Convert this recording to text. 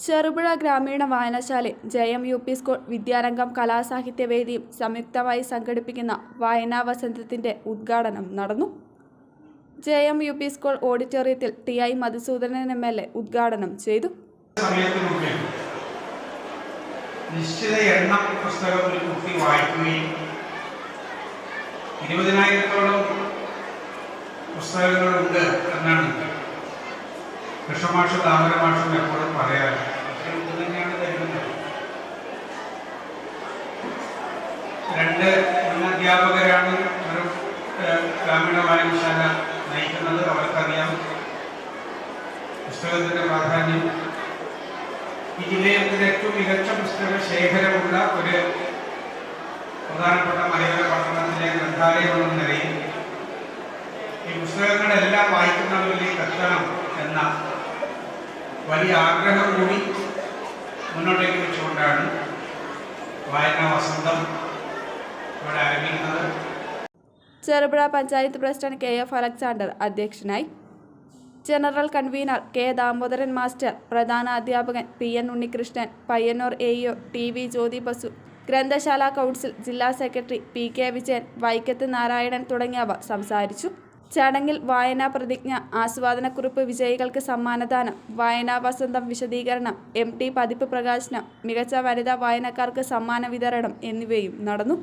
ചെറുപുഴ ഗ്രാമീണ വായനശാലയും ജയം UP. School വിദ്യാരംഗം കലാസാഹിത്യവേദിയും സംയുക്തമായി സംഘടിപ്പിക്കുന്ന വായനാ വസന്തത്തിന്റെ ഉദ്ഘാടനം നടന്നു. ജയം യു.പി. സ്കൂൾ ഓഡിറ്റോറിയത്തിൽ ടി.ഐ. മധുസൂദനൻ എം.എൽ.എ. ഉദ്ഘാടനം ചെയ്തു. നിശ്ചിത എണ്ണം പുസ്തകം ഒരു കുട്ടി വായിക്കുകയും 20,000-ഓളം പുസ്തകങ്ങളുണ്ട് എന്നാണ് കൃഷ്ണമാഷും താമരമാഷും എപ്പോഴും പറയാറ്. ഇത് തന്നെയാണ് തരുന്നത്. 2 മുന്നധ്യാപകരാണ് ഒരു ഗ്രാമീണ വായനശാല നയിക്കുന്നത്. അവർക്കറിയാം പുസ്തകത്തിന്റെ പ്രാധാന്യം. ഈ ജില്ലയിൽ ഏറ്റവും മികച്ച പുസ്തക ശേഖരമുള്ള ഒരു പ്രധാനപ്പെട്ട മലയോര പട്ടണത്തിലെ ഗ്രന്ഥാലയമെന്ന നിലയിൽ ഈ പുസ്തകങ്ങളെല്ലാം വായിക്കുന്നവരിലേക്ക് എത്തണം എന്ന വലിയ ആഗ്രഹം കൂടി മുന്നോട്ടേക്ക് വെച്ചുകൊണ്ടാണ് വായനാ വസന്തം ഇവിടെ ആരംഭിക്കുന്നത്. ചെറുപുഴ പഞ്ചായത്ത് പ്രസിഡന്റ് കെ.എഫ്. അലക്സാണ്ടർ അധ്യക്ഷനായി. General convener K. Damodaran master, പ്രധാന അധ്യാപകൻ പി.എൻ. ഉണ്ണികൃഷ്ണൻ, പയ്യന്നൂർ എ.ഇ.ഒ. ടി.വി. ജ്യോതി ബസു, ഗ്രന്ഥശാല കൗൺസിൽ ജില്ലാ സെക്രട്ടറി പി.കെ. വിജയൻ, വൈക്കത്ത് നാരായണൻ തുടങ്ങിയവർ സംസാരിച്ചു. ചടങ്ങിൽ വായനാ പ്രതിജ്ഞ, ആസ്വാദനക്കുറിപ്പ് വിജയികൾക്ക് സമ്മാനദാനം, വായനാ വസന്തം വിശദീകരണം, എം.ടി. പതിപ്പ് പ്രകാശനം, മികച്ച വനിതാ വായനക്കാർക്ക് സമ്മാന വിതരണം എന്നിവയും നടന്നു.